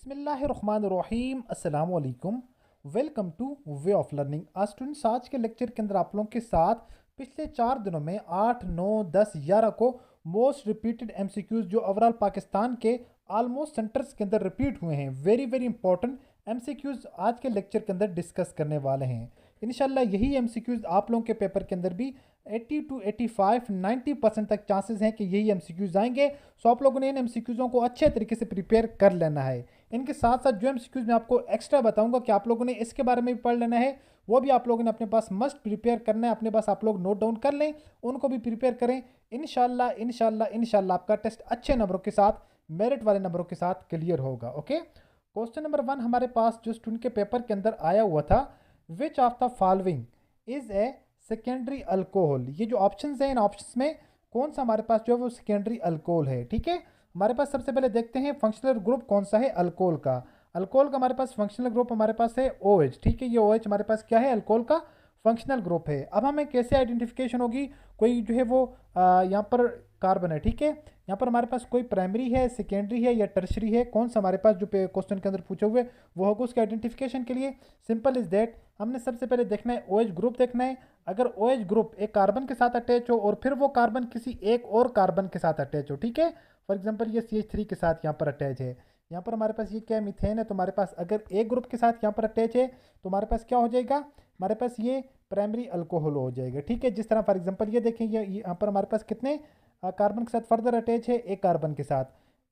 बिस्मिल्लाहिर्रहमानिर्रहीम अस्सलाम वालेकुम। Welcome two way of learning. आज स्टूडेंट्स, आज के लेक्चर के अंदर आप लोगों के साथ पिछले 4 दिनों में 8, 9, 10, 11 को मोस्ट रिपीटेड एमसीक्यूज जो ओवरऑल पाकिस्तान के ऑलमोस्ट सेंटर्स के अंदर रिपीट हुए हैं, वेरी वेरी इंपॉर्टेंट एमसीक्यूज आज के लेक्चर के अंदर डिस्कस करने वाले हैं। इंशाल्लाह यही एमसीक्यूज आप लोगों के पेपर के अंदर भी 80 to 85, 90% तक चांसेस हैं कि यही एमसीक्यूज आएंगे। सो आप लोगों ने इन एमसीक्यूज़ों को अच्छे तरीके से प्रिपेयर कर लेना है। इनके साथ साथ जो एमसीक्यूज मैं आपको एक्स्ट्रा बताऊंगा कि आप लोगों ने इसके बारे में भी पढ़ लेना है, वो भी आप लोगों ने अपने पास मस्ट प्रिपेयर करना है, अपने पास आप लोग नोट डाउन कर लें, उनको भी प्रिपेयर करें। इंशाल्लाह इंशाल्लाह इंशाल्लाह आपका टेस्ट अच्छे नंबरों के साथ, मेरिट वाले नंबरों के साथ क्लियर होगा। ओके, क्वेश्चन नंबर 1 हमारे पास जो स्टूडेंट के पेपर के अंदर आया हुआ था, which of the following is a secondary alcohol. ये जो ऑप्शंस हैं, इन ऑप्शंस में कौन सा हमारे पास जो है वो सेकेंडरी अल्कोहल है। ठीक है, हमारे पास सबसे पहले देखते हैं फंक्शनल ग्रुप कौन सा है अल्कोहल का। अल्कोहल का हमारे पास फंक्शनल ग्रुप हमारे पास है OH। ठीक है, ये OH हमारे पास क्या है, अल्कोहल का फंक्शनल ग्रुप है। अब हमें कैसे आइडेंटिफिकेशन होगी, कोई जो है वो यहाँ पर कार्बन है। ठीक है, यहाँ पर हमारे पास कोई प्राइमरी है, सेकेंडरी है या टर्शरी है, कौन सा हमारे पास जो क्वेश्चन के अंदर पूछे हुए वो होगा। उसके आइडेंटिफिकेशन के लिए सिंपल इज दैट, हमने सबसे पहले देखना है OH ग्रुप देखना है। अगर OH ग्रुप एक कार्बन के साथ अटैच हो और फिर वो कार्बन किसी एक और कार्बन के साथ अटैच हो, ठीक है, फॉर एग्जांपल ये CH3 के साथ यहाँ पर अटैच है, यहाँ पर हमारे पास ये क्या मीथेन है, तो हमारे पास अगर एक ग्रुप के साथ यहाँ पर अटैच है तो हमारे पास क्या हो जाएगा, हमारे पास ये प्राइमरी अल्कोहल हो जाएगा। ठीक है, जिस तरह फॉर एग्जांपल ये देखें, ये यहाँ पर हमारे पास कितने कार्बन के साथ फर्दर अटैच है, एक कार्बन के साथ,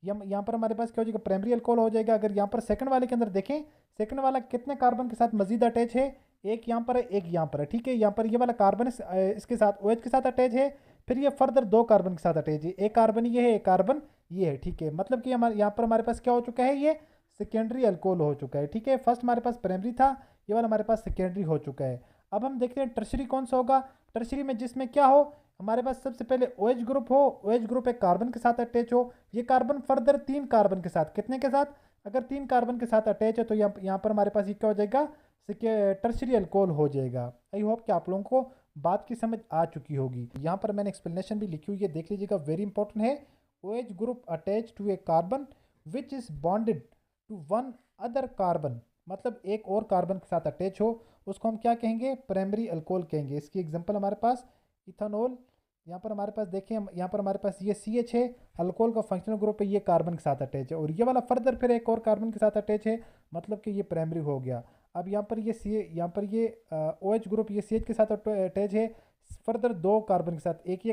यहाँ पर हमारे पास क्या हो जाएगा, प्राइमरी अल्कोहल हो जाएगा। अगर यहाँ पर सेकंड वाले के अंदर देखें, सेकंड वाला कितने कार्बन के साथ मजीद अटैच है, एक यहाँ पर है, एक यहाँ पर है। ठीक है, यहाँ पर ये वाला कार्बन इसके साथ OH के साथ अटैच है, फिर ये फर्दर दो कार्बन के साथ अटैच है, एक कार्बन ये है, एक कार्बन ये है। ठीक है, मतलब कि हमारे यहाँ पर हमारे पास क्या हो चुका है, ये सेकेंडरी अल्कोहल हो चुका है। ठीक है, फर्स्ट हमारे पास प्राइमरी था, ये वाला हमारे पास सेकेंडरी हो चुका है। अब हम देखते हैं टर्शरी कौन सा होगा। टर्शरी में जिसमें क्या हो, हमारे पास सबसे पहले OH ग्रुप हो, OH ग्रुप एक कार्बन के साथ अटैच हो, ये कार्बन फर्दर तीन कार्बन के साथ, कितने के साथ, अगर तीन कार्बन के साथ अटैच है तो यहाँ पर हमारे पास ये क्या हो जाएगा, टर्शरी अल्कोहल हो जाएगा। आई होप कि आप लोगों को बात की समझ आ चुकी होगी। यहाँ पर मैंने एक्सप्लेनेशन भी लिखी हुई है, देख लीजिएगा, वेरी इंपॉर्टेंट है। OH group attach to a carbon which is bonded to one other carbon, मतलब एक और कार्बन के साथ अटैच हो, उसको हम क्या कहेंगे, प्राइमरी अल्कोहल कहेंगे। इसकी एग्जांपल हमारे पास इथानॉल, यहाँ पर हमारे पास देखिए, यहाँ पर हमारे पास ये CH है, अल्कोहल का फंक्शनल ग्रुप है, ये कार्बन के साथ अटैच है, और ये वाला फर्दर फिर एक और कार्बन के साथ अटैच है, मतलब कि ये प्राइमरी हो गया। अब यहाँ पर ये यहाँ पर ये OH ग्रुप ये CH के साथ अटैच है, फर्दर दो कार्बन के साथ, एक ये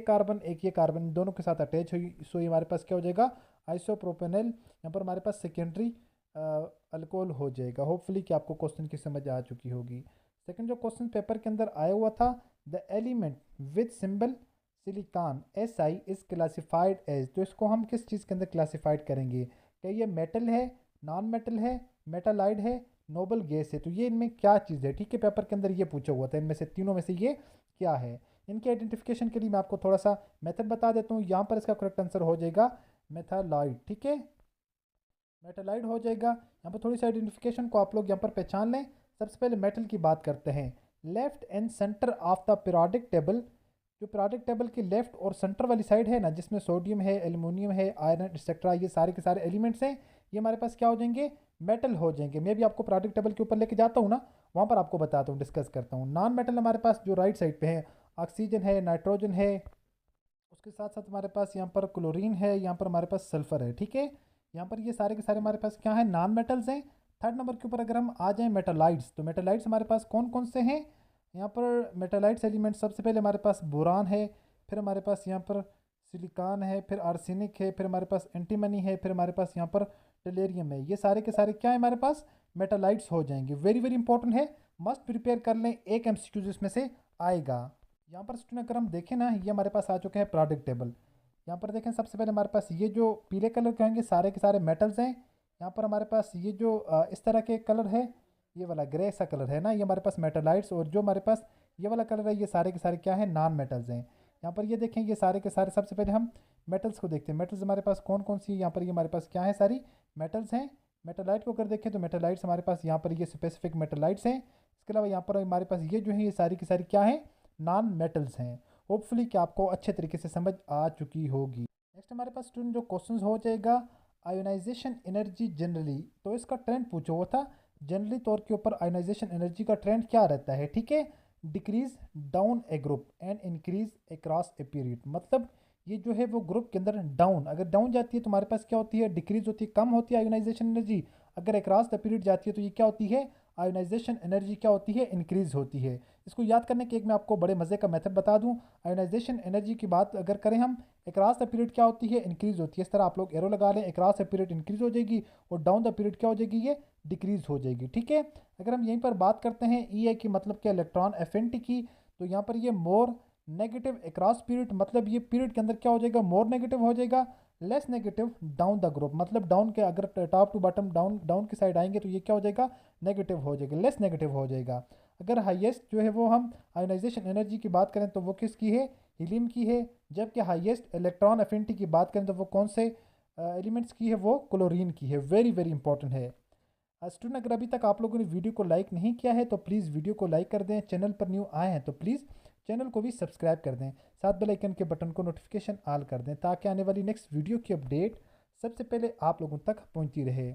कार्बन दोनों के साथ अटैच हुई, सो ये हमारे पास क्या हो जाएगा, आइसोप्रोपेनल। यहाँ पर हमारे पास सेकेंडरी अल्कोहल हो जाएगा। होपफुली कि आपको क्वेश्चन की समझ आ चुकी होगी। सेकंड जो क्वेश्चन पेपर के अंदर आया हुआ था, the element with symbol silicon Si is classified as, तो इसको हम किस चीज़ के अंदर क्लासिफाइड करेंगे, क्या ये मेटल है, नॉन मेटल है, मेटालाइड है, नोबल गैस है, तो ये इनमें क्या चीज़ है। ठीक है, पेपर के अंदर ये पूछा हुआ था, इनमें से तीनों में से ये क्या है। इनके आइडेंटिफिकेशन के लिए मैं आपको थोड़ा सा मेथड बता देता हूँ। यहाँ पर इसका करेक्ट आंसर हो जाएगा मेथालाइड। ठीक है, मेटालाइड हो जाएगा। यहाँ पर थोड़ी सी आइडेंटिफिकेशन को आप लोग यहाँ पर पहचान लें। सबसे पहले मेटल की बात करते हैं। Left and centre of the periodic table, जो पीरियोडिक टेबल की लेफ्ट और सेंटर वाली साइड है ना, जिसमें सोडियम है, एल्युमिनियम है, आयरन एक्सेट्रा, ये सारे के सारे एलिमेंट्स हैं, ये हमारे पास क्या हो जाएंगे, मेटल हो जाएंगे। मैं भी आपको पीरियोडिक टेबल के ऊपर लेके जाता हूँ ना, वहाँ पर आपको बताता हूँ, डिस्कस करता हूँ। नॉन मेटल हमारे पास जो राइट साइड पे है, ऑक्सीजन है, नाइट्रोजन है, उसके साथ साथ हमारे पास यहाँ पर क्लोरीन है, यहाँ पर हमारे पास सल्फर है। ठीक है, यहाँ पर ये सारे के सारे हमारे पास क्या है, नॉन मेटल्स हैं। थर्ड नंबर के ऊपर अगर हम आ जाएं मेटालाइट्स, तो मेटालाइट्स हमारे पास कौन कौन से हैं, यहाँ पर मेटालाइट्स एलिमेंट सबसे पहले हमारे पास बोरान है, फिर हमारे पास यहाँ पर सिलिकॉन है, फिर आर्सेनिक है, फिर हमारे पास एंटीमनी है, फिर हमारे पास यहाँ पर टेलेरियम है। ये सारे के सारे क्या है, हमारे पास मेटालाइट्स हो जाएंगे। वेरी वेरी इंपॉर्टेंट है, मस्ट प्रिपेयर कर लें, एक MCQ इसमें से आएगा। यहाँ पर स्टूडेंट अगर हम देखें ना, ये हमारे पास आ चुके हैं प्रोडक्ट टेबल। यहाँ पर देखें, सबसे पहले हमारे पास ये जो पीले कलर के होंगे सारे के सारे मेटल्स हैं। यहाँ पर हमारे पास ये जो इस तरह के कलर है, ये वाला ग्रे सा कलर है ना, ये हमारे पास मेटालाइट्स, और जो हमारे पास ये वाला कलर है, ये सारे के सारे क्या है, नॉन मेटल्स हैं। यहाँ पर ये देखें, ये सारे के सारे, सबसे पहले हम मेटल्स को देखते हैं। मेटल्स हमारे पास कौन कौन सी, यहाँ पर ये हमारे पास क्या है, सारी मेटल्स हैं। मेटालाइट को अगर देखें तो मेटालाइट्स हमारे पास यहाँ पर ये स्पेसिफिक मेटालाइट्स हैं। इसके अलावा यहाँ पर हमारे पास ये जो है, ये सारी की सारी क्या है, नॉन मेटल्स हैं। होपफुली कि आपको अच्छे तरीके से समझ आ चुकी होगी। नेक्स्ट हमारे पास स्टूडेंट जो क्वेश्चंस हो जाएगा, आयोनाइजेशन एनर्जी जनरली, तो इसका ट्रेंड पूछो वो था जनरली तौर के ऊपर आयोनाइजेशन एनर्जी का ट्रेंड क्या रहता है, ठीक है। Decrease down A group and increase across a period, मतलब ये जो है वो ग्रुप के अंदर डाउन, अगर डाउन जाती है तो हमारे पास क्या होती है, डिक्रीज होती है, कम होती है आयोनाइजेशन एनर्जी। अगर अक्रॉस द पीरियड जाती है तो ये क्या होती है, आयोनाइजेशन एनर्जी क्या होती है, इंक्रीज होती है। इसको याद करने के एक मैं आपको बड़े मज़े का मेथड बता दूं। आयोनाइजेशन एनर्जी की बात अगर करें हम, अक्रॉस द पीरियड क्या होती है, इंक्रीज होती है। इस तरह आप लोग एरो लगा लें, अक्रॉस द पीरियड इंक्रीज हो जाएगी और डाउन द पीरियड क्या हो जाएगी, ये डिक्रीज हो जाएगी, ठीक है। अगर हम यहीं पर बात करते हैं ई ए की, मतलब क्या, इलेक्ट्रॉन एफिनिटी की, तो यहाँ पर ये मोर नेगेटिव अक्रॉस पीरियड, मतलब ये पीरियड के अंदर क्या हो जाएगा, मोर नेगेटिव हो जाएगा। Less negative down the group, मतलब डाउन के अगर top to bottom down down की साइड आएंगे तो ये क्या हो जाएगा, नेगेटिव हो जाएगा, लेस नेगेटिव हो जाएगा। अगर हाईएस्ट जो है वो हम आयोनाइजेशन एनर्जी की बात करें तो वो किसकी है, हीलियम की है। जबकि हाईएस्ट इलेक्ट्रॉन एफिनिटी की बात करें तो वो कौन से एलिमेंट्स की है, वो क्लोरीन की है। वेरी वेरी इंपॉर्टेंट है। स्टूडेंट, अगर अभी तक आप लोगों ने वीडियो को लाइक नहीं किया है तो प्लीज़ वीडियो को लाइक कर दें। चैनल पर न्यू आए हैं तो प्लीज़ चैनल को भी सब्सक्राइब कर दें। साथ बेल आइकन के बटन को नोटिफिकेशन ऑल कर दें ताकि आने वाली नेक्स्ट वीडियो की अपडेट सबसे पहले आप लोगों तक पहुंचती रहे।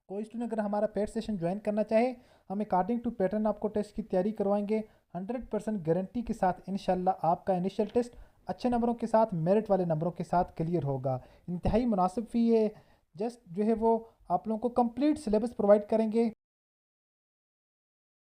कोई स्टूडेंट अगर हमारा पेड सेशन ज्वाइन करना चाहे, हम अकॉर्डिंग टू पैटर्न आपको टेस्ट की तैयारी करवाएंगे 100% गारंटी के साथ। इंशाल्लाह आपका इनिशियल टेस्ट अच्छे नंबरों के साथ, मेरिट वाले नंबरों के साथ क्लियर होगा। इंतहाई मुनासिब फ़ी है, जस्ट जो है वो आप लोगों को कंप्लीट सिलेबस प्रोवाइड करेंगे।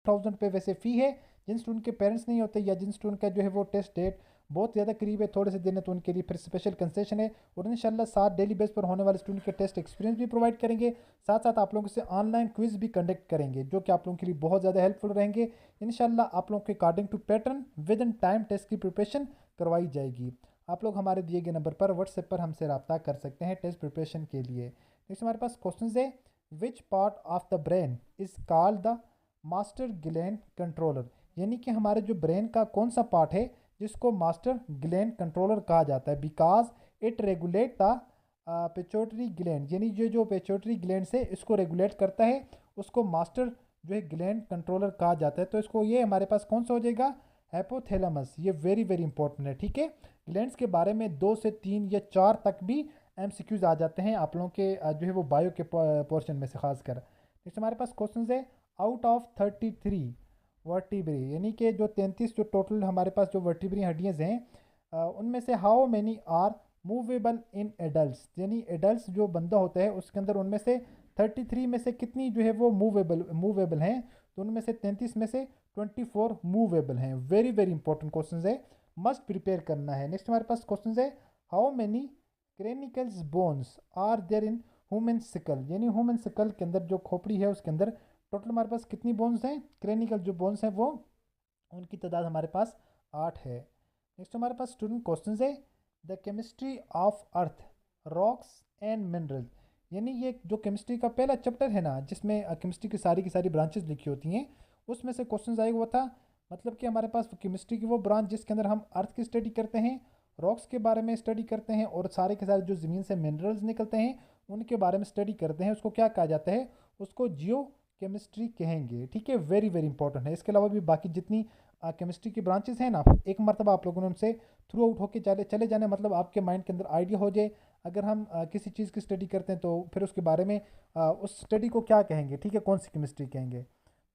1000 पे वैसे फ़ी है। जिन स्टूडेंट के पेरेंट्स नहीं होते या जिन स्टूडेंट का जो है वो टेस्ट डेट बहुत ज़्यादा करीब है, थोड़े से दिन है, तो उनके लिए फिर स्पेशल कंसेशन है। और इंशाल्लाह 7 डेली बेस पर होने वाले स्टूडेंट के टेस्ट एक्सपीरियंस भी प्रोवाइड करेंगे। साथ साथ आप लोगों से ऑनलाइन क्विज भी कंडक्ट करेंगे जो कि आप लोगों के लिए बहुत ज़्यादा हेल्पफुल रहेंगे। इंशाल्लाह आप लोगों के according to pattern within time test की प्रिपरेशन करवाई जाएगी। आप लोग हमारे दिए गए नंबर पर व्हाट्सएप पर हमसे रब्ता कर सकते हैं टेस्ट प्रिपरेशन के लिए। नेक्स्ट हमारे पास क्वेश्चन है, which part of the brain is called the master gland controller, यानी कि हमारे जो ब्रेन का कौन सा पार्ट है जिसको मास्टर ग्लैंड कंट्रोलर कहा जाता है। Because it regulate the pituitary gland, यानी जो पेट्यूटरी ग्लैंड से इसको रेगुलेट करता है उसको मास्टर जो है ग्लैंड कंट्रोलर कहा जाता है। तो इसको ये हमारे पास कौन सा हो जाएगा, हाइपोथैलेमस। ये वेरी वेरी इंपॉर्टेंट है, ठीक है। ग्लैंड्स के बारे में 2 से 3 या 4 तक भी एमसीक्यूज आ जाते हैं आप लोगों के जो है वो बायो के पोर्शन में से खासकर। नेक्स्ट हमारे पास क्वेश्चन है, आउट ऑफ 33 वर्टिब्री, यानी कि जो 33 जो टोटल हमारे पास जो वर्टिब्री हड्डियाँ हैं उनमें से how many are movable in adults, यानी एडल्ट्स जो बंदा होता है उसके अंदर उनमें से 33 में से कितनी जो है वो मूवेबल हैं, तो उनमें से 33 में से 24 मूवेबल हैं। वेरी वेरी इंपॉर्टेंट क्वेश्चन है, मस्ट प्रिपेयर करना है। नेक्स्ट हमारे पास क्वेश्चन है, how many cranials bones are there in human skull, यानी ह्यूमन सिकल के अंदर जो खोपड़ी है उसके अंदर टोटल हमारे पास कितनी बोन्स हैं, क्रेनिकल जो बोन्स हैं वो उनकी तादाद हमारे पास 8 है। नेक्स्ट हमारे पास स्टूडेंट क्वेश्चन है, the chemistry of earth rocks and mineral, यानी ये जो केमिस्ट्री का पहला चैप्टर है ना जिसमें केमिस्ट्री की सारी ब्रांचेस लिखी होती हैं, उसमें से क्वेश्चन आएगा वो था, मतलब कि हमारे पास केमिस्ट्री की वो ब्रांच जिसके अंदर हम अर्थ की स्टडी करते हैं, रॉक्स के बारे में स्टडी करते हैं और सारे के सारे जो ज़मीन से मिनरल्स निकलते हैं उनके बारे में स्टडी करते हैं, उसको क्या कहा जाता है, उसको जियो केमिस्ट्री कहेंगे, ठीक है। वेरी वेरी इंपॉर्टेंट है। इसके अलावा भी बाकी जितनी केमिस्ट्री की ब्रांचेस हैं ना, एक मरतबा आप लोगों ने उनसे थ्रू आउट होकर चले जाने, मतलब आपके माइंड के अंदर आइडिया हो जाए। अगर हम किसी चीज़ की स्टडी करते हैं तो फिर उसके बारे में उस स्टडी को क्या कहेंगे, ठीक है, कौन सी केमिस्ट्री कहेंगे।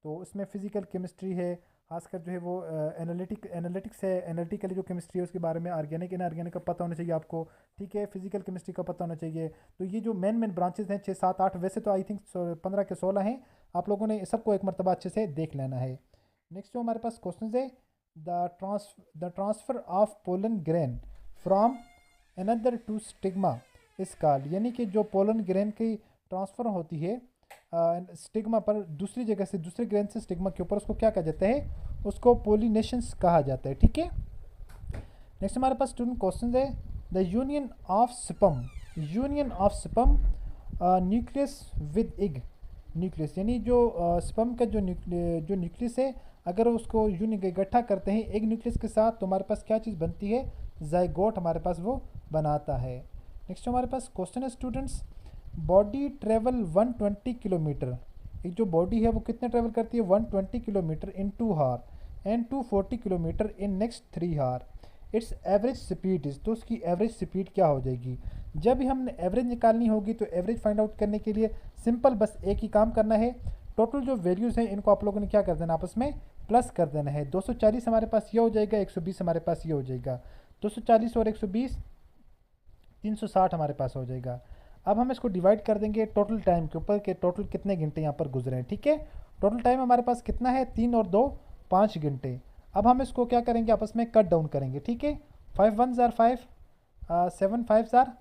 तो उसमें फिजिकल केमिस्ट्री है, खासकर जो है वो एनालिटिक्स है, एनालिटिकली जो केमिस्ट्री है उसके बारे में, ऑर्गेनिक इनऑर्गेनिक का पता होना चाहिए आपको, ठीक है, फिजिकल केमिस्ट्री का पता होना चाहिए। तो ये जो मेन ब्रांचेस हैं 6 7 8, वैसे तो आई थिंक 15 के 16 हैं, आप लोगों ने सबको एक मरतबा अच्छे से देख लेना है। नेक्स्ट जो हमारे पास क्वेश्चन है, the transfer of pollen grain from anther to stigma is called, यानी कि जो पोलन ग्रेन की ट्रांसफ़र होती है स्टिग्मा पर दूसरी जगह से दूसरे ग्रेन से स्टिग्मा के ऊपर, उसको क्या कहा जाता है, उसको पोलिनेशंस कहा जाता है, ठीक है। नेक्स्ट हमारे पास स्टूडेंट क्वेश्चन है, the union of sperm nucleus with egg nucleus, यानी जो स्पर्म का जो न्यूक्लियस है अगर उसको इकट्ठा करते हैं एक न्यूक्लियस के साथ तो हमारे पास क्या चीज़ बनती है, जाइगोट हमारे पास वो बनाता है। नेक्स्ट हमारे पास क्वेश्चन है स्टूडेंट्स, बॉडी ट्रेवल 120 किलोमीटर, एक जो बॉडी है वो कितने ट्रेवल करती है 120 kilometre in 2 hour and 240 kilometre in next 3 hour, it's average speed is, तो उसकी एवरेज स्पीड क्या हो जाएगी। जब भी हमने एवरेज निकालनी होगी तो एवरेज फाइंड आउट करने के लिए सिंपल बस एक ही काम करना है, टोटल जो वैल्यूज़ हैं इनको आप लोगों ने क्या कर देना, आपस में प्लस कर देना है। 240 हमारे पास ये हो जाएगा, 120 हमारे पास ये हो जाएगा, 240 और 120 360 हमारे पास हो जाएगा। अब हम इसको डिवाइड कर देंगे टोटल टाइम के ऊपर, कि टोटल कितने घंटे यहाँ पर गुजरे हैं। ठीक है, टोटल टाइम हमारे पास कितना है, 3 और 2 5 घंटे। अब हम इसको क्या करेंगे, आपस में कट डाउन करेंगे। ठीक है, 5 1 ज़ार 5, 7 5 ज़ार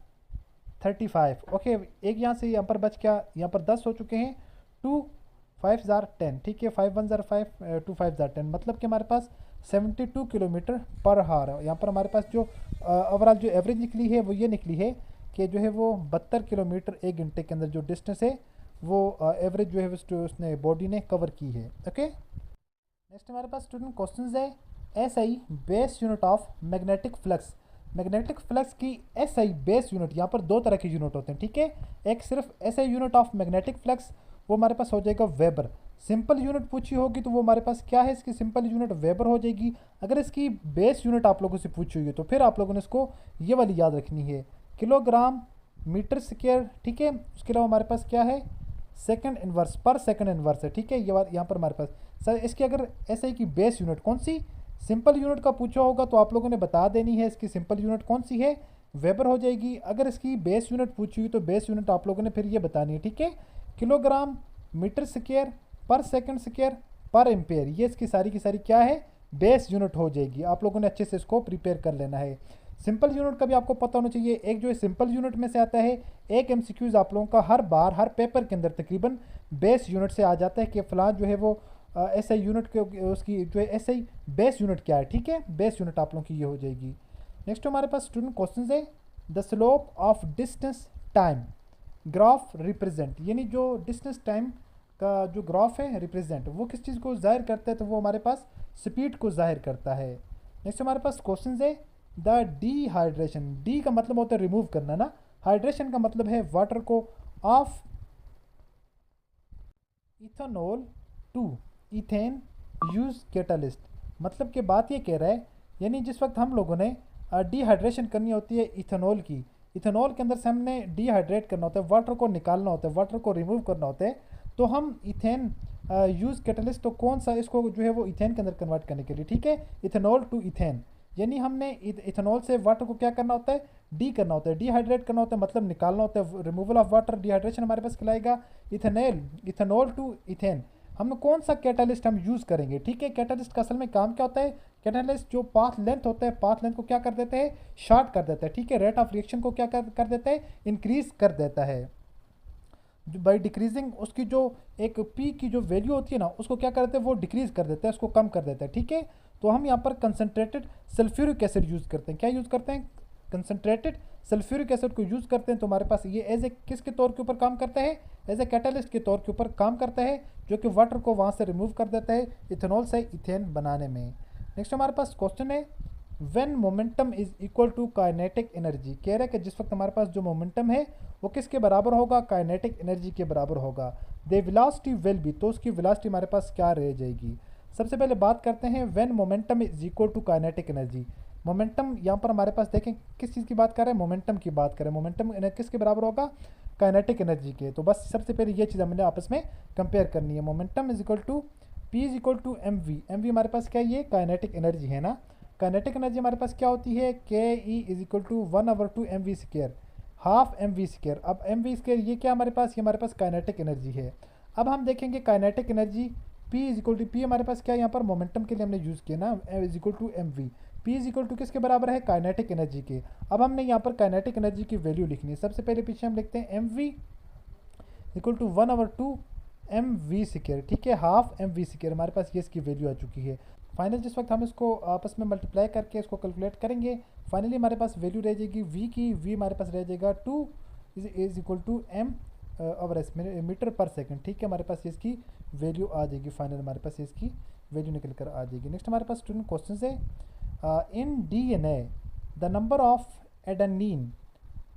35। ओके, एक यहाँ से यहाँ पर बच गया, यहाँ पर 10 हो चुके हैं, 2 5 ज़ार 10। ठीक है, 5 1 ज़ार 5, 2 5 ज़ार 10, मतलब कि हमारे पास 72 किलोमीटर पर हार है। यहाँ पर हमारे पास जो ओवरऑल जो एवरेज निकली है वो ये निकली है कि जो है वो 72 किलोमीटर एक घंटे के अंदर जो डिस्टेंस है वो एवरेज जो है उसने बॉडी ने कवर की है। ओके, नेक्स्ट हमारे पास स्टूडेंट क्वेश्चंस है, S I base unit of magnetic flux. Magnetic flux की एस आई बेस यूनिट, यहाँ पर दो तरह के यूनिट होते हैं। ठीक है, एक सिर्फ S I unit of magnetic flux, वो हमारे पास हो जाएगा वेबर। सिंपल यूनिट पूछी होगी तो वो हमारे पास क्या है, इसकी सिंपल यूनिट वेबर हो जाएगी। अगर इसकी बेस यूनिट आप लोगों से पूछी हुई है तो फिर आप लोगों ने इसको ये वाली याद रखनी है, किलोग्राम मीटर स्क्वायर। ठीक है, उसके अलावा हमारे पास क्या है, सेकंड इन्वर्स, पर सेकंड इन्वर्स है। ठीक है, ये बात यहाँ पर हमारे पास सर, इसकी अगर एसआई की बेस यूनिट कौन सी, सिंपल यूनिट का पूछा होगा तो आप लोगों ने बता देनी है इसकी सिंपल यूनिट कौन सी है, वेबर हो जाएगी। अगर इसकी बेस यूनिट पूछी हुई तो बेस यूनिट आप लोगों ने फिर ये बतानी है। ठीक है, किलोग्राम मीटर स्क्वायर पर सेकंड स्क्वायर पर एम्पेयर, ये इसकी सारी की सारी क्या है, बेस यूनिट हो जाएगी। आप लोगों ने अच्छे से इसको प्रिपेयर कर लेना है। सिंपल यूनिट का भी आपको पता होना चाहिए, एक जो है सिंपल यूनिट में से आता है, एक एमसीक्यूज आप लोगों का हर बार हर पेपर के अंदर तकरीबन बेस यूनिट से आ जाता है कि फलां जो है वो एस आई यूनिट के उसकी जो है एस आई बेस यूनिट क्या है। ठीक है, बेस यूनिट आप लोगों की ये हो जाएगी। नेक्स्ट हमारे पास स्टूडेंट क्वेश्चन है, the slope of distance time graph represent, यानी जो डिस्टेंस टाइम का जो ग्राफ है रिप्रेजेंट, वो किस चीज़ को जाहिर करता है, तो वो हमारे पास स्पीड को जाहिर करता है। नेक्स्ट हमारे पास क्वेश्चन है, द डिहाइड्रेशन, डी का मतलब होता है रिमूव करना ना, हाइड्रेशन का मतलब है वाटर को of ethanol to ethane use catalyst, मतलब कि बात ये कह रहा है, यानी जिस वक्त हम लोगों ने डिहाइड्रेशन करनी होती है इथेनॉल की, इथेनॉल के अंदर से हमने डिहाइड्रेट करना होता है, वाटर को निकालना होता है, वाटर को रिमूव करना होता है, तो हम इथेन यूज़ कैटलिस्ट, तो कौन सा इसको जो है वो इथेन के अंदर कन्वर्ट करने के लिए। ठीक है, इथेनॉल टू इथेन, यानी हमने इथेनॉल से वाटर को क्या करना होता है, डी करना होता है, डिहाइड्रेट करना होता है, मतलब निकालना होता है, रिमूवल ऑफ वाटर, डिहाइड्रेशन हमारे पास खिलाएगा इथेनॉल, इथेनॉल टू इथेन। हम कौन सा कैटालिस्ट हम यूज़ करेंगे। ठीक है, कैटालिस्ट का असल में काम क्या होता है, कैटालिस्ट जो पाथ लेंथ होता है, पाथ लेंथ को क्या कर देते हैं, शॉर्ट कर देता है। ठीक है, रेट ऑफ रिएक्शन को क्या कर देता है, इंक्रीज कर देता है, जो बाई डिक्रीजिंग उसकी जो एक पी की जो वैल्यू होती है ना, उसको क्या करते हैं, वो डिक्रीज कर देता है, उसको कम कर देता है। ठीक है, तो हम यहाँ पर कंसनट्रेटेड सल्फ्यूरिक एसिड यूज़ करते हैं। क्या यूज़ करते हैं, कंसनट्रेटेड सल्फ्यूरिक एसिड को यूज़ करते हैं। तो हमारे पास ये एज ए किसके तौर के ऊपर काम करता है, एज ए कैटालिस्ट के तौर के ऊपर काम करता है, जो कि वाटर को वहाँ से रिमूव कर देता है इथेनॉल से इथेन बनाने में। नेक्स्ट हमारे पास क्वेश्चन है, when momentum is equal to kinetic energy, कह रहा है कि जिस वक्त हमारे पास जो मोमेंटम है वो किसके बराबर होगा, काइनेटिक एनर्जी के बराबर होगा। द वेलोसिटी विल बी, तो उसकी वेलोसिटी हमारे पास क्या रह जाएगी। सबसे पहले बात करते हैं, when momentum is equal to kinetic energy. Momentum यहाँ पर हमारे पास देखें किस चीज़ की बात कर रहे हैं, मोमेंटम की बात करें, मोमेंटम किसके बराबर होगा, काइनेटिक एनर्जी के। तो बस सबसे पहले ये चीज़ हमने आपस में कंपेयर करनी है, momentum is equal to P is equal to M V. M V हमारे पास क्या है, ये काइनेटिक एनर्जी है ना। काइनेटिक एनर्जी हमारे पास क्या होती है, K E is equal to 1/2 M V square, half M V square. अब एम वी स्क्र ये क्या हमारे पास, ये हमारे पास काइनेटिक एनर्जी है। अब हम देखेंगे kinetic energy P is equal to, P हमारे पास क्या है, यहाँ पर मोमेंटम के लिए हमने यूज़ किया ना, is equal to M V, P is equal to किसके बराबर है, काइनेटिक एनर्जी के। अब हमने यहाँ पर काइनेटिक एनर्जी की वैल्यू लिखनी है। सबसे पहले पीछे हम लिखते हैं M V equal to 1/2 M V square. ठीक है, हाफ एम वी स्क्र हमारे पास ये इसकी वैल्यू आ चुकी है। फाइनल जिस वक्त हम इसको आपस में मल्टीप्लाई करके इसको कैलकुलेट करेंगे, फाइनली हमारे पास वैल्यू रह जाएगी वी की, वी हमारे पास रह जाएगा 2 is equal to M over S metre पर सेकंड। ठीक है, हमारे पास इसकी वैल्यू आ जाएगी, फाइनल हमारे पास इसकी वैल्यू निकल कर आ जाएगी। नेक्स्ट हमारे पास स्टूडेंट क्वेश्चन है, in DNA the number of adenine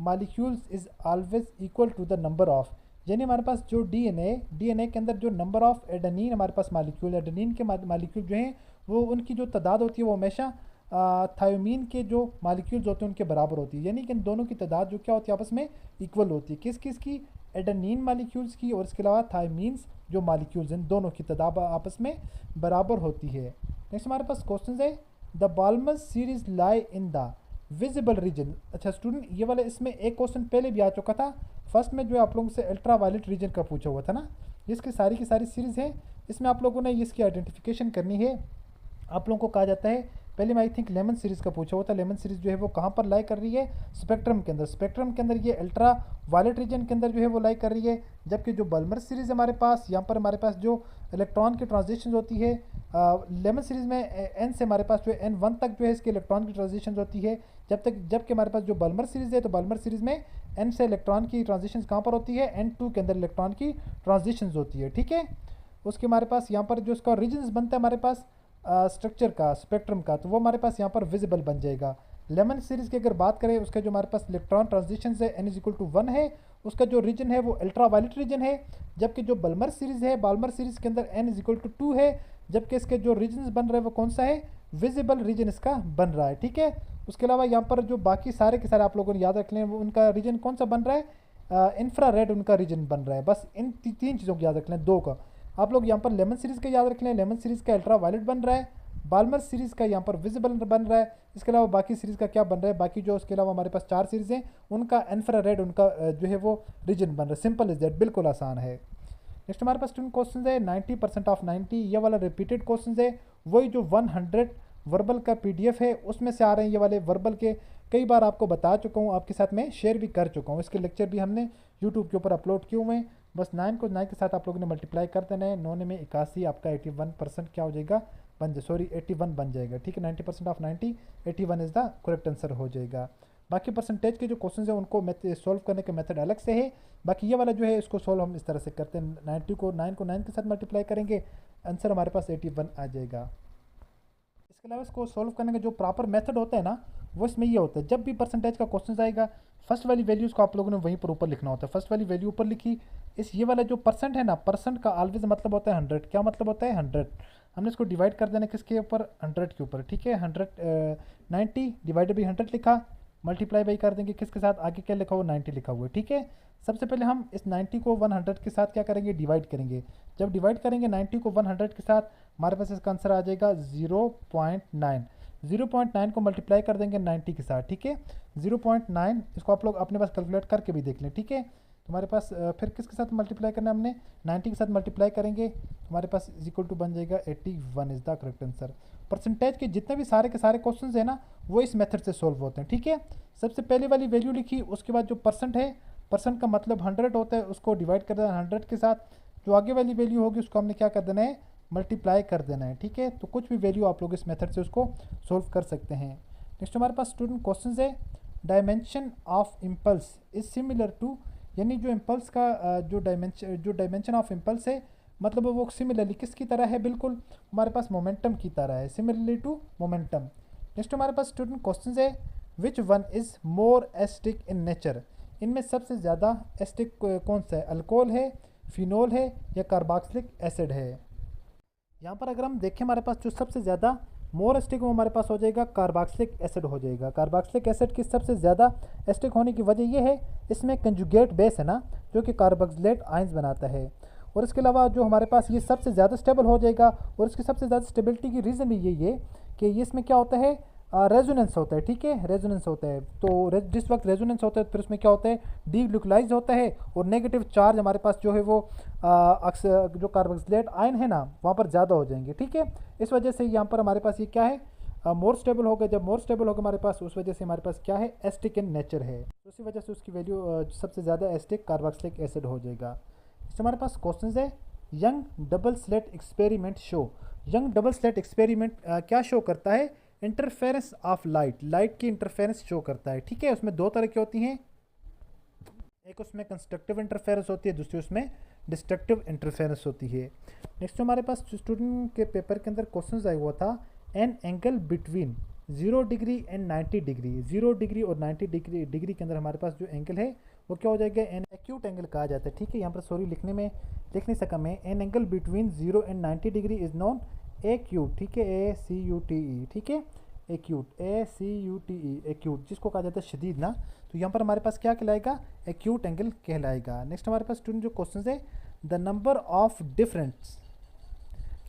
molecules is always equal to the number of, यानी हमारे पास जो डीएनए के अंदर जो नंबर ऑफ एडेनिन हमारे पास मॉलिक्यूल, एडेनिन के मॉलिक्यूल जो हैं वो उनकी जो तादाद होती है वो हमेशा थायोमीन के जो मालिक्यूल्स होते हैं उनके बराबर होती है, यानी कि इन दोनों की तादाद जो क्या होती है आपस में इक्वल होती है। किस किस की? एडेनिन मालिक्यूल्स की और इसके अलावा थायोमीन्स जो मालिक्यूल्स हैं दोनों की तादाद आपस में बराबर होती है। नेक्स्ट हमारे पास क्वेश्चन है, the Balmer series lie in the visible region. अच्छा स्टूडेंट, ये वाला इसमें एक क्वेश्चन पहले भी आ चुका था, फर्स्ट में जो है आप लोगों से अल्ट्रा वायलेट रीजन का पूछा हुआ था ना। इसकी सारी की सारी सीरीज़ है, इसमें आप लोगों ने इसकी आइडेंटिफिकेशन करनी है। आप लोगों को कहा जाता है, पहले मैं आई थिंक लेमन सीरीज़ का पूछा हुआ था। लेमन सीरीज़ जो है वो कहाँ पर लाई कर रही है? स्पेक्ट्रम के अंदर। स्पेक्ट्रम के अंदर ये अल्ट्रा वायलेट रीजन के अंदर जो है वो लाई कर रही है। जबकि जो बल्मर सीरीज़ हमारे पास, यहाँ पर हमारे पास जो इलेक्ट्रॉन की ट्रांजिशन होती है, लेमन सीरीज़ में एन से हमारे पास जो है N1 तक जो है इसके इलेक्ट्रॉन की ट्रांजिशन होती है। जबकि हमारे पास जो बल्मर सीरीज़ है, तो बल्मर सीरीज़ में एन से इलेक्ट्रॉन की ट्रांजिशन कहाँ पर होती है? N2 के अंदर इलेक्ट्रॉन की ट्रांजिशन होती है। ठीक है, उसके हमारे पास यहाँ पर जो इसका रीजन्स बनता है हमारे पास स्ट्रक्चर का, स्पेक्ट्रम का, तो वो हमारे पास यहाँ पर विजिबल बन जाएगा। लेमन सीरीज़ की अगर बात करें, उसका जो हमारे पास इलेक्ट्रॉन ट्रांजिशन है N=1 है, उसका जो रीजन है वो अल्ट्रा वायलेट रीजन है। जबकि जो बल्मर सीरीज़ है, बाल्मर सीरीज़ के अंदर N=2 है, जबकि इसके जो रीजन बन रहे हैं वो कौन सा है? विजिबल रीजन इसका बन रहा है। ठीक है, उसके अलावा यहाँ पर जो बाकी सारे के सारे आप लोगों ने याद रख लें, वो उनका रीजन कौन सा बन रहा है? इंफ्रारेड उनका रीजन बन रहा है। बस इन तीन चीज़ों को याद रख लें, दो का। आप लोग यहाँ पर लेमन सीरीज़ का याद रख लें, लेमन सीरीज़ का अल्ट्रा वायलेट बन रहा है, बाल्मर सीरीज़ का यहाँ पर विजिबल बन रहा है। इसके अलावा बाकी सीरीज़ का क्या बन रहा है? बाकी जो उसके अलावा हमारे पास 4 सीरीज़ हैं, उनका इंफ्रारेड उनका जो है वो रीजन बन रहा है। सिंपल इज दैट, बिल्कुल आसान है। नेक्स्ट हमारे पास स्टूडेंट क्वेश्चन है 90% ऑफ 90, ये वाला रिपीटेड क्वेश्चन है। वही जो 100 वर्बल का PDF है उसमें से आ रहे हैं ये वाले वर्बल के। कई बार आपको बता चुका हूँ, आपके साथ में शेयर भी कर चुका हूँ, इसके लेक्चर भी हमने यूट्यूब के ऊपर अपलोड किए हुए हैं। बस 9 को 9 के साथ आप लोगों ने मल्टीप्लाई कर देना है। 9 में 81, आपका 81% क्या हो जाएगा? 81 बन जाएगा। ठीक है, 90% of 90, 81 is the correct answer हो जाएगा। बाकी परसेंटेज के जो क्वेश्चन हैं उनको सॉल्व करने के मेथड अलग से है। बाकी ये वाला जो है इसको सॉल्व हम इस तरह से करते हैं, 90 को 9 के साथ मल्टीप्लाई करेंगे, आंसर हमारे पास 81 आ जाएगा। इसके अलावा इसको सॉल्व करने का जो प्रॉपर मेथड होता है ना, वो इसमें ये होता है, जब भी परसेंटेज का क्वेश्चन आएगा, फर्स्ट वाली वैल्यूज़ को आप लोगों ने वहीं पर ऊपर लिखना होता है। फर्स्ट वाली वैल्यू ऊपर लिखी, ये वाला जो परसेंट है ना, परसेंट का ऑलवेज मतलब होता है 100। क्या मतलब होता है? 100। हमने इसको डिवाइड कर देना किसके ऊपर? 100 के ऊपर। ठीक है, 90 डिवाइडेड बाई 100 लिखा, मल्टीप्लाई बाई कर देंगे किसके साथ? आगे क्या लिखा हुआ? 90 लिखा हुआ है। ठीक है, सबसे पहले हम इस 90 को 100 के साथ क्या करेंगे? डिवाइड करेंगे। जब डिवाइड करेंगे 90 को 100 के साथ, हमारे पास इसका आंसर आ जाएगा 0.9। 0.9 को मल्टीप्लाई कर देंगे 90 के साथ। ठीक है, 0.9 इसको आप लोग अपने पास कैलकुलेट करके भी देख लें। ठीक है, हमारे पास फिर किसके साथ मल्टीप्लाई करना है? हमने 90 के साथ मल्टीप्लाई करेंगे, हमारे पास इक्वल टू बन जाएगा 81 is the correct answer. Percentage के जितने भी सारे के सारे क्वेश्चंस हैं ना, वो इस मेथड से सॉल्व होते हैं। ठीक है, सबसे पहले वाली वैल्यू लिखी, उसके बाद जो परसेंट है, परसेंट का मतलब 100 होता है, उसको डिवाइड कर देना 100 के साथ। जो आगे वाली वैल्यू होगी उसको हमने क्या कर देना है? मल्टीप्लाई कर देना है। ठीक है, तो कुछ भी वैल्यू आप लोग इस मेथड से उसको सॉल्व कर सकते हैं। नेक्स्ट हमारे पास स्टूडेंट क्वेश्चन है, dimension of impulse is similar to, यानी जो इम्पल्स का जो डायमेंशन ऑफ इम्पल्स है, मतलब वो सिमिलरली किसकी तरह है? बिल्कुल हमारे पास मोमेंटम की तरह है, सिमिलरली टू मोमेंटम। नेक्स्ट हमारे पास स्टूडेंट क्वेश्चन है, which one is more acidic in nature, इनमें सबसे ज़्यादा एसिडिक कौन सा है? अल्कोहल है, फिनोल है, या कार्बोक्सिलिक एसिड है? यहाँ पर अगर हम देखें, हमारे पास जो सबसे ज़्यादा मोर एसिडिक वो हमारे पास हो जाएगा कार्बोक्सिलिक एसिड हो जाएगा। कार्बोक्सिलिक एसिड की सबसे ज़्यादा एसिडिक होने की वजह यह है, इसमें कंजुगेट बेस है ना, जो कि कार्बोक्सिलेट आयंस बनाता है। और इसके अलावा जो हमारे पास ये सबसे ज़्यादा स्टेबल हो जाएगा, और इसकी सबसे ज़्यादा स्टेबिलिटी की रीज़न भी यही है कि ये इसमें क्या होता है? रेजोनेंस होता है। ठीक है, रेजोनेंस होता है, तो जिस वक्त रेजोनेंस होता है फिर उसमें क्या होता है? डीग्लूकोलाइज होता है, और नेगेटिव चार्ज हमारे पास जो है वो अक्सर जो कार्बोक्सिलेट आयन है ना, वहाँ पर ज़्यादा हो जाएंगे। ठीक है, इस वजह से यहाँ पर हमारे पास ये क्या है? मोर स्टेबल हो गया। जब मोर स्टेबल होगा हमारे पास, उस वजह से हमारे पास क्या है? एसिडिक इन नेचर है, तो उसी वजह से उसकी वैल्यू सबसे ज़्यादा एसिडिक कार्बोक्सिलिक एसिड हो जाएगा। इससे हमारे पास क्वेश्चन है, young double slit experiment show, young double slit experiment क्या शो करता है? इंटरफेरेंस ऑफ लाइट, लाइट की इंटरफेरेंस शो करता है। ठीक है, उसमें दो तरह की होती हैं, एक उसमें कंस्ट्रक्टिव इंटरफेरेंस होती है, दूसरी उसमें डिस्ट्रक्टिव इंटरफेरेंस होती है। नेक्स्ट हमारे पास स्टूडेंट के पेपर के अंदर क्वेश्चन आया हुआ था, an angle between 0 degree and 90 degree, 0 degree और 90 डिग्री के अंदर हमारे पास जो एंगल है वो क्या हो जाएगा? एन एक्यूट एंगल कहा जाता है। ठीक है, यहाँ पर सॉरी लिखने में लिख नहीं सका मैं, an angle between 0 and 90 degree is non AQ। ठीक है, ACUTE। ठीक है, एक्यूट, ACUTE, एक्यूट, जिसको कहा जाता है शदीद ना, तो यहाँ पर हमारे पास क्या कहलाएगा, एक्यूट एंगल कहलाएगा। नेक्स्ट हमारे पास स्टूडेंट जो क्वेश्चन है, the number of different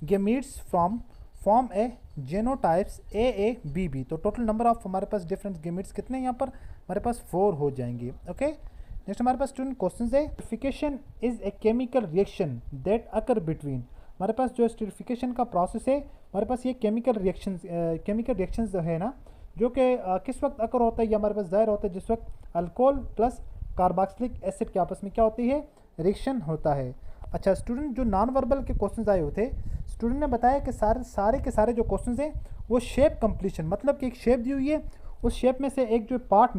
gametes from form A genotypes AABB, तो टोटल नंबर ऑफ हमारे पास डिफरेंट गेमीट्स कितने यहाँ पर हमारे पास 4 हो जाएंगे। ओके, नेक्स्ट हमारे पास स्टूडेंट क्वेश्चन है, esterification is a chemical reaction that occur between, हमारे पास जो स्टेरिफिकेशन का प्रोसेस है हमारे पास ये केमिकल रिएक्शन जो है ना, जो कि किस वक्त अकर होता है, ये हमारे पास जाहिर होता है जिस वक्त अल्कोहल प्लस कार्बोक्सिलिक एसिड के आपस में क्या होती है, रिएक्शन होता है। अच्छा स्टूडेंट, जो नॉन वर्बल के क्वेश्चंस आए हुए थे, स्टूडेंट ने बताया कि सारे के सारे जो क्वेश्चंस हैं वो शेप कंप्लीशन, मतलब कि एक शेप दी हुई है, उस शेप में से एक पार्ट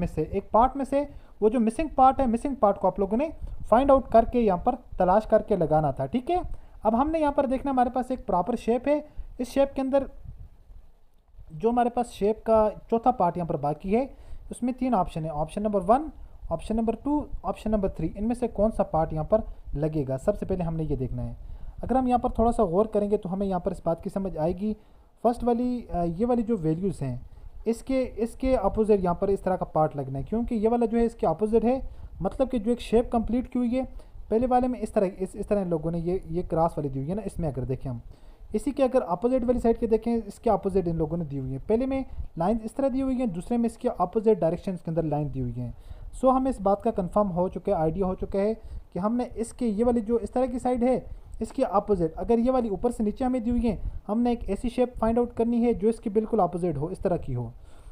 में से वो जो मिसिंग पार्ट है, मिसिंग पार्ट को आप लोगों ने फाइंड आउट करके यहाँ पर तलाश करके लगाना था। ठीक है, अब हमने यहाँ पर देखना हमारे पास एक प्रॉपर शेप है, इस शेप के अंदर जो हमारे पास शेप का चौथा पार्ट यहाँ पर बाकी है, उसमें 3 ऑप्शन है, option number 1, option number 2, option number 3, इनमें से कौन सा पार्ट यहाँ पर लगेगा, सबसे पहले हमने ये देखना है। अगर हम यहाँ पर थोड़ा सा गौर करेंगे तो हमें यहाँ पर इस बात की समझ आएगी, फर्स्ट वाली ये वाली जो वैल्यूज़ हैं, इसके अपोजिट यहाँ पर इस तरह का पार्ट लगना है, क्योंकि ये वाला जो है इसके अपोजिट है, मतलब कि जो एक शेप कंप्लीट की हुई है पहले वाले में इस तरह इन लोगों ने ये क्रॉस वाली दी हुई है ना, इसमें अगर देखें हम इसी के अगर अपोजिट वाली साइड के देखें, इसके अपोजिट इन लोगों ने दी हुई है, पहले में लाइन इस तरह दी हुई है, दूसरे में इसके अपोजिट डायरेक्शन के अंदर लाइन दी हुई है। सो हमें इस बात का कंफर्म हो चुका है, आइडिया हो चुका है कि हमने इसके ये वाली जो इस तरह की साइड है इसके अपोजिट, अगर ये वाली ऊपर से नीचे हमें दी हुई है, हमने एक ऐसी शेप फाइंड आउट करनी है जो इसके बिल्कुल अपोजिट हो, इस तरह की हो।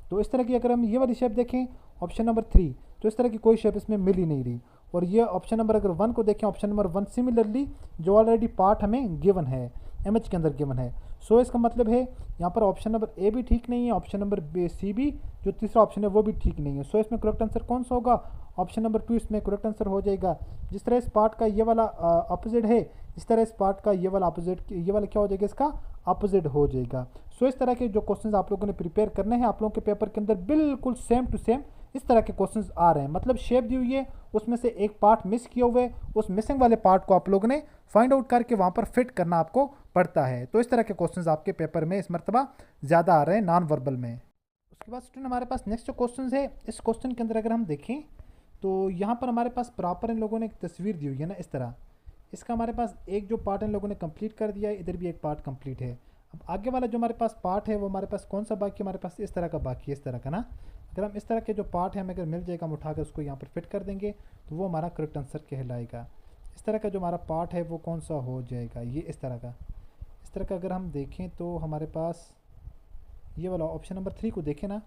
तो इस तरह की अगर हम ये वाली शेप देखें ऑप्शन नंबर 3, तो इस तरह की कोई शेप इसमें मिल ही नहीं रही। और ये ऑप्शन नंबर अगर 1 को देखें, ऑप्शन नंबर 1 सिमिलरली जो ऑलरेडी पार्ट हमें गिवन है, इमेज के अंदर गिवन है। सो इसका मतलब है यहाँ पर ऑप्शन नंबर ए भी ठीक नहीं है, ऑप्शन नंबर सी भी जो तीसरा ऑप्शन है वो भी ठीक नहीं है। सो इसमें करेक्ट आंसर कौन सा होगा, ऑप्शन नंबर 2 इसमें करेक्ट आंसर हो जाएगा। जिस तरह इस पार्ट का ये वाला अपोजिट है, इस तरह इस पार्ट का ये वाला अपोजिट, ये वाला क्या हो जाएगा, इसका अपोजिट हो जाएगा। सो इस तरह के जो क्वेश्चंस आप लोगों ने प्रिपेयर करने हैं, आप लोगों के पेपर के अंदर बिल्कुल सेम टू सेम इस तरह के क्वेश्चंस आ रहे हैं, मतलब शेप दी हुई है, उसमें से एक पार्ट मिस किए हुए, उस मिसिंग वाले पार्ट को आप लोगों ने फाइंड आउट करके वहाँ पर फिट करना आपको पड़ता है। तो इस तरह के क्वेश्चंस आपके पेपर में इस मरतबा ज़्यादा आ रहे हैं नॉन वर्बल में। उसके बाद स्टूडेंट हमारे पास नेक्स्ट जो क्वेश्चन है, इस क्वेश्चन के अंदर अगर हम देखें तो यहाँ पर हमारे पास प्रॉपर इन लोगों ने एक तस्वीर दी हुई है ना, इस तरह इसका हमारे पास एक जो पार्ट इन लोगों ने कंप्लीट कर दिया है, इधर भी एक पार्ट कंप्लीट है। अब आगे वाला जो हमारे पास पार्ट है वो हमारे पास कौन सा बाकी है, हमारे पास इस तरह का बाकी है, इस तरह का ना। अगर हम इस तरह के जो पार्ट है हमें अगर मिल जाएगा, हम उठाकर उसको यहाँ पर फिट कर देंगे तो वो हमारा करेक्ट आंसर कहलाएगा। इस तरह का जो हमारा पार्ट है वो कौन सा हो जाएगा, ये इस तरह का अगर हम देखें तो हमारे पास ये वाला ऑप्शन नंबर 3 को देखें ना,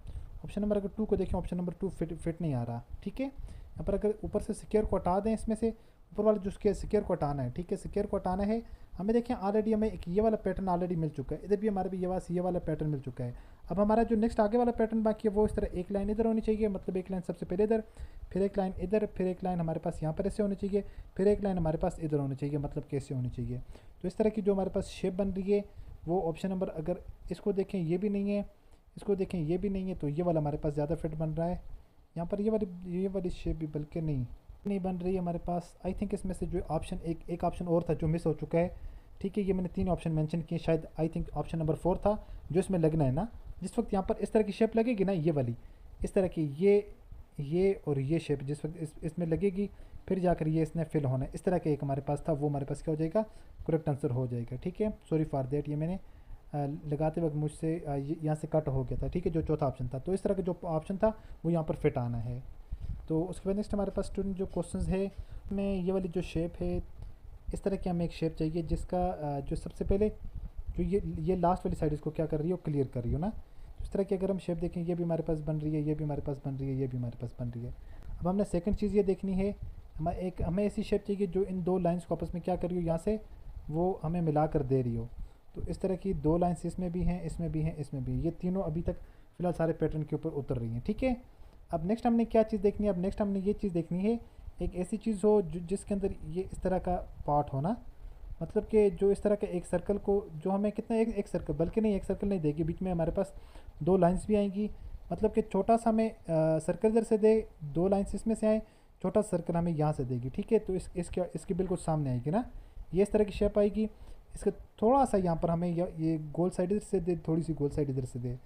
ऑप्शन नंबर अगर 2 को देखें, ऑप्शन नंबर 2 फिट नहीं आ रहा। ठीक है, यहाँ पर अगर ऊपर से सिक्योर को हटा दें, इसमें से ऊपर वाला जो सिक्योर को हटाना है, ठीक है, सिक्योर को हटाना है हमें। देखें ऑलरेडी हमें एक ये वाला पैटर्न ऑलरेडी मिल चुका है, इधर भी हमारे भी ये वाला पैटर्न मिल चुका है। अब हमारा जो नेक्स्ट आगे वाला पैटर्न बाकी है वो इस तरह एक लाइन इधर होनी चाहिए, मतलब एक लाइन सबसे पहले इधर, फिर एक लाइन इधर, फिर एक लाइन हमारे पास यहाँ पर ऐसे होनी चाहिए, फिर एक लाइन हमारे पास इधर होनी चाहिए, मतलब कैसे होनी चाहिए। तो इस तरह की जो हमारे पास शेप बन रही है वो ऑप्शन नंबर अगर इसको देखें ये भी नहीं है, इसको देखें ये भी नहीं है, तो ये वाला हमारे पास ज़्यादा फिट बन रहा है। यहाँ पर ये वाली शेप भी बल्कि नहीं बन रही है हमारे पास। आई थिंक इसमें से जो ऑप्शन एक ऑप्शन और था जो मिस हो चुका है। ठीक है, ये मैंने 3 ऑप्शन मेंशन किए, शायद आई थिंक ऑप्शन नंबर 4 था जो इसमें लगना है ना। जिस वक्त यहाँ पर इस तरह की शेप लगेगी ना, ये वाली इस तरह की ये और ये शेप जिस वक्त इसमें लगेगी, फिर जाकर ये इसने फिल होना है, इस तरह का एक हमारे पास था, वो हमारे पास क्या हो जाएगा, करेक्ट आंसर हो जाएगा। ठीक है, सॉरी फॉर देट, ये मैंने लगाते वक्त मुझसे यहाँ से कट हो गया था। ठीक है, जो चौथा ऑप्शन था, तो इस तरह का जो ऑप्शन था वो यहाँ पर फिट आना है। तो उसके बाद नेक्स्ट हमारे पास स्टूडेंट जो क्वेश्चंस है में ये वाली जो शेप है, इस तरह की हमें एक शेप चाहिए जिसका जो सबसे पहले जो ये लास्ट वाली साइड इसको क्या कर रही है, वो क्लियर कर रही हो ना। इस तरह की अगर हम शेप देखें, ये भी हमारे पास बन रही है, ये भी हमारे पास बन रही है, ये भी हमारे पास बन रही है। अब हमने सेकंड चीज़ ये देखनी है, हमें ऐसी शेप चाहिए जो इन 2 लाइन्स को आपस में क्या कर रही हो, यहाँ से वो हमें मिला कर दे रही हो। तो इस तरह की 2 लाइन्स इसमें भी हैं, इसमें भी हैं, इसमें भी, ये तीनों अभी तक फ़िलहाल सारे पैटर्न के ऊपर उतर रही हैं। ठीक है, अब नेक्स्ट हमने क्या चीज़ देखनी है, अब नेक्स्ट हमने ये चीज़ देखनी है, एक ऐसी चीज़ हो जिसके अंदर ये इस तरह का पार्ट होना, मतलब कि जो इस तरह के एक सर्कल को जो हमें कितना एक सर्कल, बल्कि नहीं एक सर्कल नहीं देगी, बीच में हमारे पास 2 लाइंस भी आएंगी, मतलब कि छोटा सा हमें सर्कल इधर से दे, 2 लाइंस इसमें से आए, छोटा सर्कल हमें यहाँ से देगी। ठीक है, तो इसके बिल्कुल सामने आएगी ना, ये इस तरह की शेप आएगी। इसका थोड़ा सा यहाँ पर हमें ये गोल साइड इधर से दे, थोड़ी सी गोल साइड इधर से दे,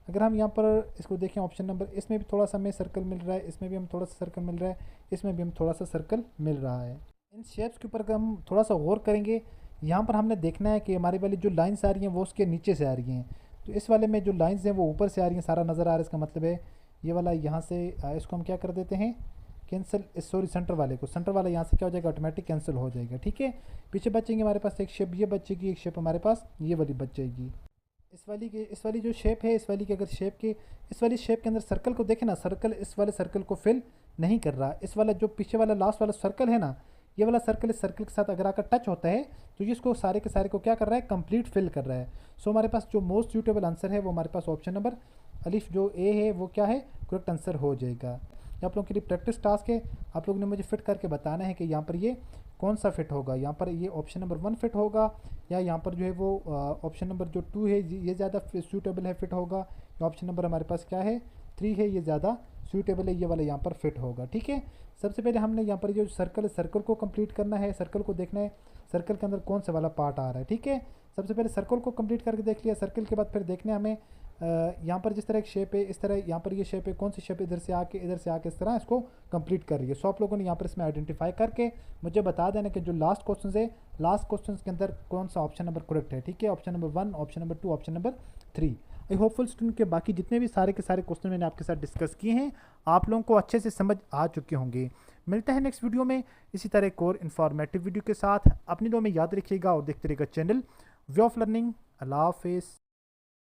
अगर हम यहाँ पर इसको देखें ऑप्शन नंबर, इसमें भी थोड़ा सा हमें सर्कल मिल रहा है, इसमें भी हमें थोड़ा सा सर्कल मिल रहा है, इसमें भी हमें थोड़ा सा सर्कल मिल रहा है। इन शेप्स के ऊपर अगर हम थोड़ा सा गौर करेंगे, यहाँ पर हमने देखना है कि हमारी वाली जो लाइन्स आ रही हैं वो उसके नीचे से आ रही हैं। तो इस वाले में जो लाइन्स हैं वो ऊपर से आ रही हैं, सारा नज़र आ रहा है। इसका मतलब है ये वाला यहाँ से इसको हम क्या कर देते हैं, कैंसिल, सॉरी सेंटर वाले को, सेंटर वाला यहाँ से क्या हो जाएगा, ऑटोमेटिक कैंसिल हो जाएगा। ठीक है, पीछे बचेंगे हमारे पास एक शेप ये बचेगी, एक शेप हमारे पास ये वाली बच जाएगी। इस वाली जो शेप है, इस वाली की अगर शेप के, इस वाली शेप के अंदर सर्कल को देखें ना, सर्कल इस वाले सर्कल को फिल नहीं कर रहा। इस वाला जो पीछे वाला लास्ट वाला सर्कल है ना, ये वाला सर्कल इस सर्कल के साथ अगर आकर टच होता है तो ये इसको सारे के सारे को क्या कर रहा है, कंप्लीट फिल कर रहा है। सो हमारे पास जो मोस्ट सूटेबल आंसर है वो हमारे पास ऑप्शन नंबर अलिफ जो ए है वो क्या है, करेक्ट आंसर हो जाएगा। ये आप लोगों के लिए प्रैक्टिस टास्क है, आप लोगों ने मुझे फिट करके बताना है कि यहाँ पर ये कौन सा फिट होगा। यहाँ पर ये ऑप्शन नंबर 1 फिट होगा, या यहाँ पर जो है वो ऑप्शन नंबर जो 2 है ये ज़्यादा सूटेबल है, फिट होगा, या ऑप्शन नंबर हमारे पास क्या है 3 है, ये ज़्यादा सूटेबल है, ये वाला यहाँ पर फिट होगा। ठीक है, सबसे पहले हमने यहाँ पर जो सर्कल है, सर्कल को कंप्लीट करना है, सर्कल को देखना है सर्कल के अंदर कौन सा वाला पार्ट आ रहा है। ठीक है, सबसे पहले सर्कल को कंप्लीट करके देख लिया, सर्कल के बाद फिर देखना है हमें यहाँ पर जिस तरह एक शेप है, इस तरह यहाँ पर ये शेप है, कौन सी शेप इधर से आके इस तरह इसको कंप्लीट कर रही है। सो आप लोगों ने यहाँ पर इसमें आइडेंटिफाई करके मुझे बता देना कि जो लास्ट क्वेश्चन है, लास्ट क्वेश्चन के अंदर कौन सा ऑप्शन नंबर करेक्ट है। ठीक है, option number 1, option number 2, option number 3। आई होपफुल स्टूडेंट के बाकी जितने भी सारे के सारे क्वेश्चन मैंने आपके साथ डिस्कस किए हैं आप लोगों को अच्छे से समझ आ चुके होंगे। मिलता है नेक्स्ट वीडियो में इसी तरह एक और इन्फॉर्मेटिव वीडियो के साथ। अपनी दुआ में याद रखिएगा और देखते रहिएगा चैनल वे ऑफ लर्निंग। अल्लाह हाफिज़।